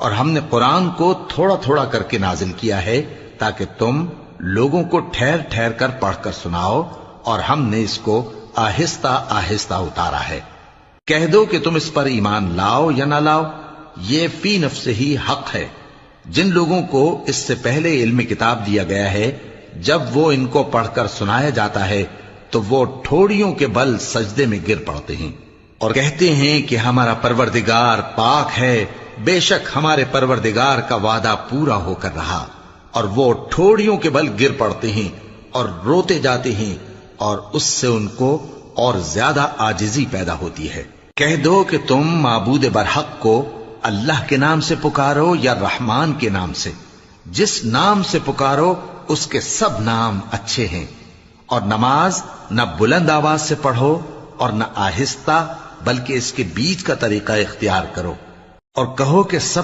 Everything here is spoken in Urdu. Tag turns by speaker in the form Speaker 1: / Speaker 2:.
Speaker 1: اور ہم نے قرآن کو تھوڑا تھوڑا کر کے نازل کیا ہے تاکہ تم لوگوں کو ٹھہر ٹھہر کر پڑھ کر سناؤ، اور ہم نے اس کو آہستہ آہستہ اتارا ہے۔ کہہ دو کہ تم اس پر ایمان لاؤ یا نہ لاؤ، یہ فی نفس ہی حق ہے۔ جن لوگوں کو اس سے پہلے علم کتاب دیا گیا ہے، جب وہ ان کو پڑھ کر سنایا جاتا ہے تو وہ ٹھوڑیوں کے بل سجدے میں گر پڑتے ہیں اور کہتے ہیں کہ ہمارا پروردگار پاک ہے، بے شک ہمارے پروردگار کا وعدہ پورا ہو کر رہا، اور وہ ٹھوڑیوں کے بل گر پڑتے ہیں اور روتے جاتے ہیں، اور اس سے ان کو اور زیادہ عاجزی پیدا ہوتی ہے۔ کہہ دو کہ تم معبود برحق کو اللہ کے نام سے پکارو یا رحمان کے نام سے، جس نام سے پکارو اس کے سب نام اچھے ہیں، اور نماز نہ بلند آواز سے پڑھو اور نہ آہستہ، بلکہ اس کے بیچ کا طریقہ اختیار کرو، اور کہو کہ سب